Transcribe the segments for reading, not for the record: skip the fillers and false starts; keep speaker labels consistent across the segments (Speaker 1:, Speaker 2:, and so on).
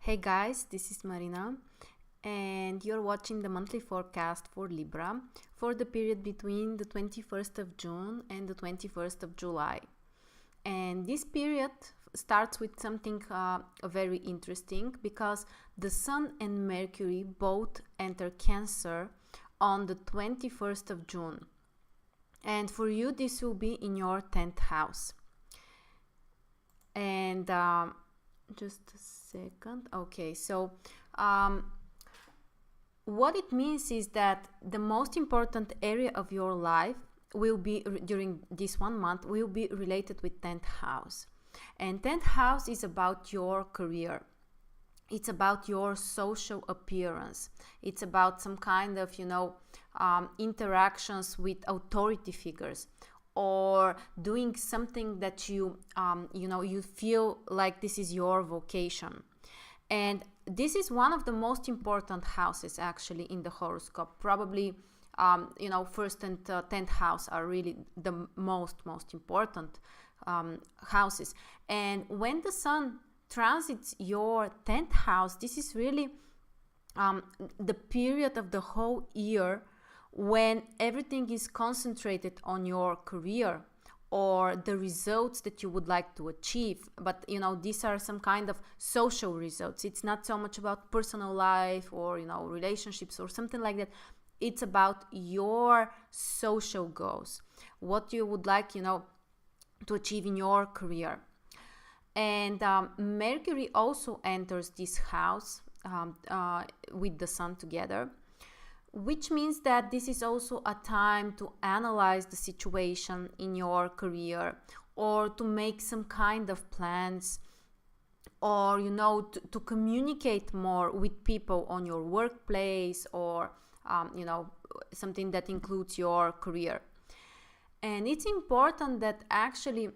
Speaker 1: Hey guys, this is Marina, and you're watching the monthly forecast for Libra for the period between the 21st of June and the 21st of July. And this period starts with something very interesting because the Sun and Mercury both enter Cancer on the 21st of June. And for you, this will be in your 10th house. And just a second. Okay, so what it means is that the most important area of your life will be during this 1 month will be related with 10th house. And 10th house is about your career. It's about your social appearance. It's about some kind of, interactions with authority figures, or doing something that you feel like this is your vocation. And this is one of the most important houses actually in the horoscope. Probably first and 10th house are really the most important houses. And when the Sun transits your 10th house, this is really the period of the whole year when everything is concentrated on your career or the results that you would like to achieve. But these are some kind of social results. It's not so much about personal life or relationships or something like that. It's about your social goals, what you would like to achieve in your career. And Mercury also enters this house with the Sun together, which means that this is also a time to analyze the situation in your career, or to make some kind of plans, or to communicate more with people on your workplace, or something that includes your career. And it's important that actually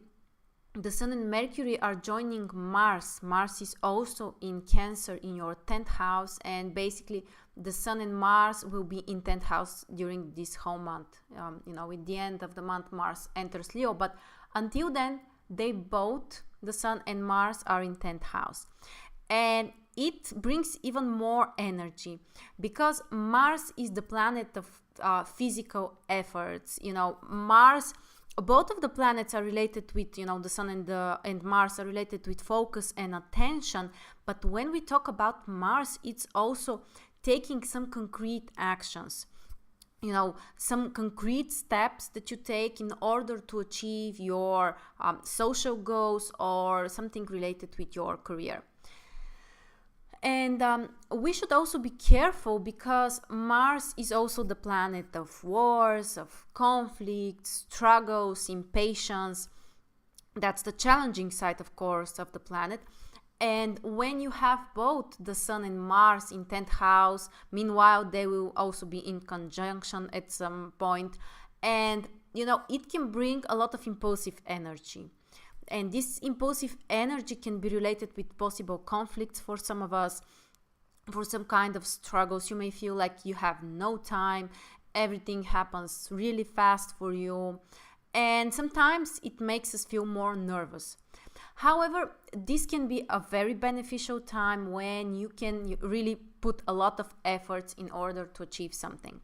Speaker 1: the Sun and Mercury are joining Mars. Mars is also in Cancer in your 10th house, and basically the Sun and Mars will be in 10th house during this whole month. At the end of the month, Mars enters Leo, but until then, they both, the Sun and Mars, are in 10th house. And it brings even more energy because Mars is the planet of physical efforts. Mars, both of the planets are related with, the Sun and Mars are related with focus and attention. But when we talk about Mars, it's also taking some concrete actions, some concrete steps that you take in order to achieve your social goals or something related with your career. And we should also be careful because Mars is also the planet of wars, of conflicts, struggles, impatience. That's the challenging side, of course, of the planet. And when you have both the Sun and Mars in 10th house, meanwhile, they will also be in conjunction at some point. And, it can bring a lot of impulsive energy. And this impulsive energy can be related with possible conflicts for some of us, for some kind of struggles. You may feel like you have no time, everything happens really fast for you, and sometimes it makes us feel more nervous. However, this can be a very beneficial time when you can really put a lot of efforts in order to achieve something.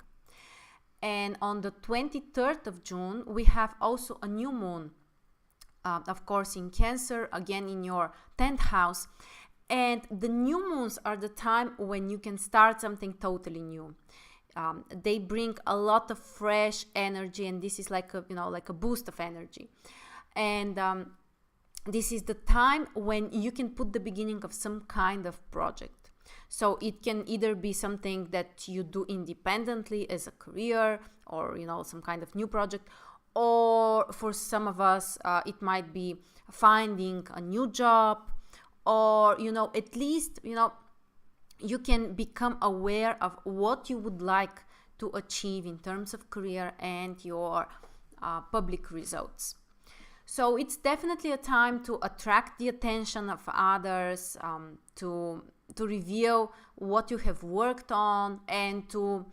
Speaker 1: And on the 23rd of June, we have also a new moon. Of course, in Cancer, again in your 10th house. And the new moons are the time when you can start something totally new. They bring a lot of fresh energy, and this is like a boost of energy. And this is the time when you can put the beginning of some kind of project. So it can either be something that you do independently as a career, or some kind of new project. Or for some of us, it might be finding a new job, or, at least, you can become aware of what you would like to achieve in terms of career and your public results. So it's definitely a time to attract the attention of others, to reveal what you have worked on, and to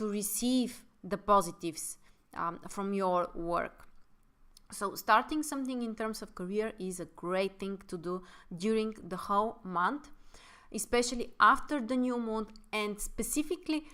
Speaker 1: receive the positives from your work. So starting something in terms of career is a great thing to do during the whole month. especially after the new moon, and specifically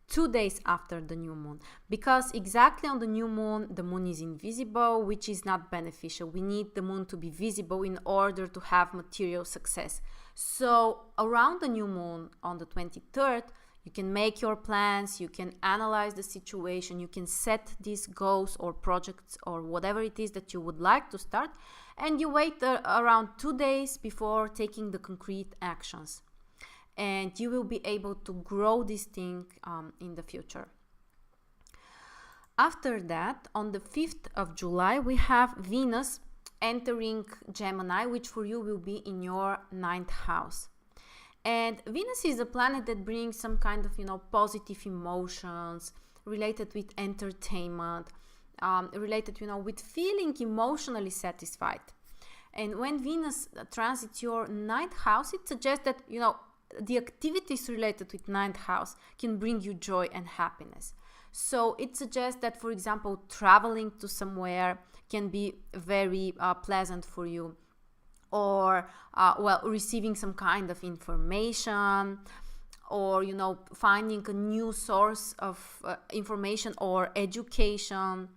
Speaker 1: 2 days after the new moon, because exactly on the new moon the moon is invisible, which is not beneficial. We need the moon to be visible in order to have material success. So around the new moon on the 23rd, you can make your plans, you can analyze the situation, you can set these goals or projects or whatever it is that you would like to start, and you wait around 2 days before taking the concrete actions. And you will be able to grow this thing in the future. After that, on the 5th of July, we have Venus entering Gemini, which for you will be in your 9th house. And Venus is a planet that brings some kind of, positive emotions related with entertainment, related, with feeling emotionally satisfied. And when Venus transits your 9th house, it suggests that, the activities related with 9th house can bring you joy and happiness. So it suggests that, for example, traveling to somewhere can be very pleasant for you, or receiving some kind of information, or finding a new source of information or education.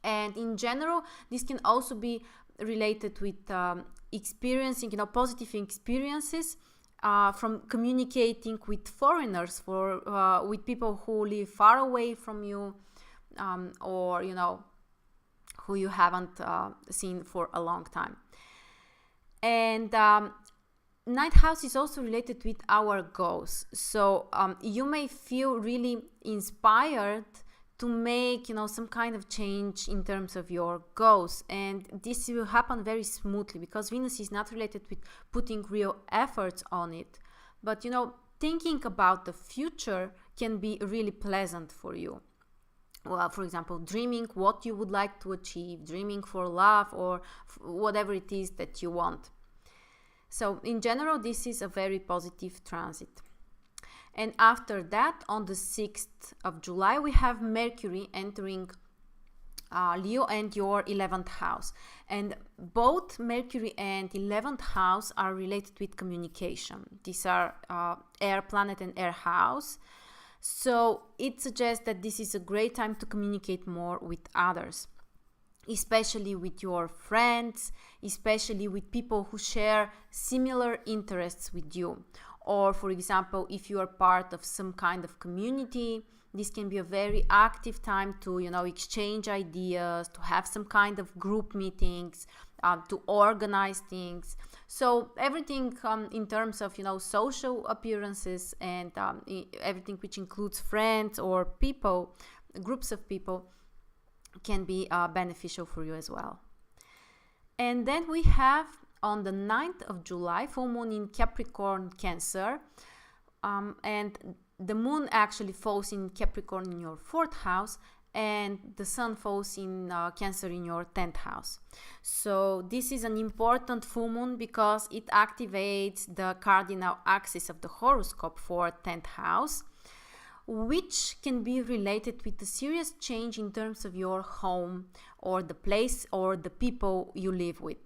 Speaker 1: And in general, this can also be related with experiencing positive experiences from communicating with foreigners, with people who live far away from you, or who you haven't seen for a long time. And 9th house is also related with our goals. So you may feel really inspired to make some kind of change in terms of your goals, and this will happen very smoothly because Venus is not related with putting real efforts on it, but thinking about the future can be really pleasant for you. Well, for example, dreaming what you would like to achieve, dreaming for love, or whatever it is that you want. So in general, this is a very positive transit. And after that, on the 6th of July, we have Mercury entering Leo and your 11th house. And both Mercury and 11th house are related with communication. These are air planet and air house. So it suggests that this is a great time to communicate more with others, especially with your friends, especially with people who share similar interests with you. Or, for example, if you are part of some kind of community, this can be a very active time to, exchange ideas, to have some kind of group meetings, to organize things. So everything in terms of, social appearances and everything which includes friends or people, groups of people, can be beneficial for you as well. And then we have on the 9th of July, full moon in Capricorn, Cancer, and the moon actually falls in Capricorn in your 4th house, and the sun falls in Cancer in your 10th house. So this is an important full moon because it activates the cardinal axis of the horoscope for 10th house, which can be related with a serious change in terms of your home or the place or the people you live with.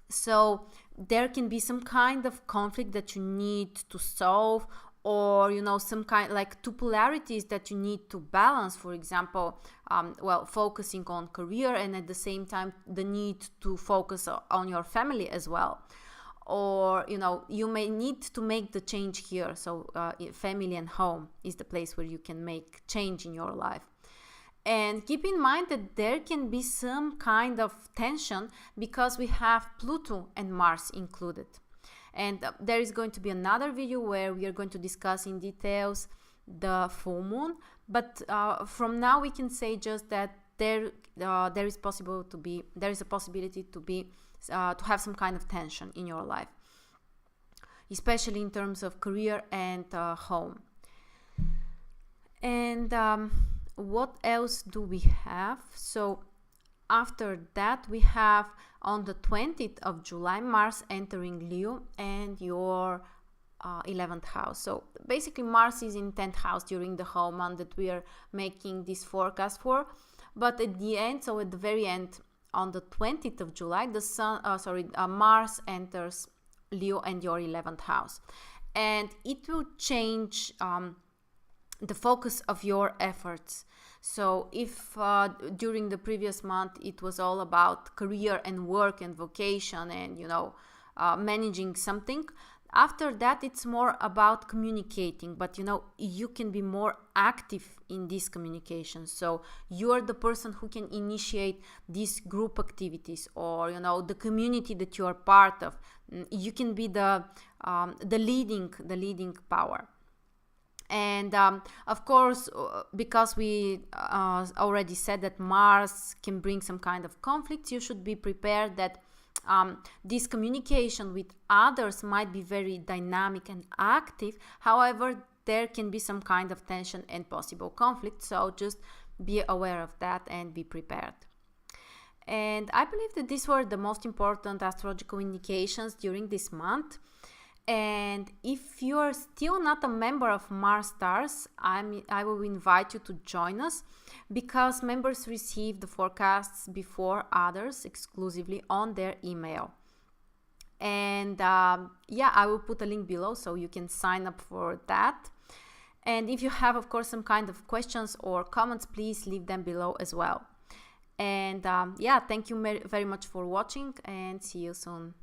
Speaker 1: So there can be some kind of conflict that you need to solve, or some kind like two polarities that you need to balance. For example, focusing on career and at the same time the need to focus on your family as well. Or you may need to make the change here. So family and home is the place where you can make change in your life. And keep in mind that there can be some kind of tension because we have Pluto and Mars included. And there is going to be another video where we are going to discuss in details the full moon. But from now we can say just that there is a possibility to have some kind of tension in your life, especially in terms of career and home. And what else do we have? So after that, we have on the 20th of July, Mars entering Leo and your 11th house. So basically Mars is in 10th house during the whole month that we are making this forecast for. But at the very end, on the 20th of July, Mars enters Leo and your 11th house. And it will change the focus of your efforts. So if during the previous month it was all about career and work and vocation and, you know, managing something, after that it's more about communicating, but you know, you can be more active in this communication. So you're the person who can initiate these group activities, or you know, the community that you are part of. You can be the leading power. And of course, because we already said that Mars can bring some kind of conflicts, you should be prepared that this communication with others might be very dynamic and active. However, there can be some kind of tension and possible conflict. So just be aware of that and be prepared. And I believe that these were the most important astrological indications during this month. And if you're still not a member of Mars Stars, I will invite you to join us, because members receive the forecasts before others exclusively on their email. And yeah, I will put a link below so you can sign up for that. And if you have, of course, some kind of questions or comments, please leave them below as well. And yeah, thank you very much for watching, and see you soon.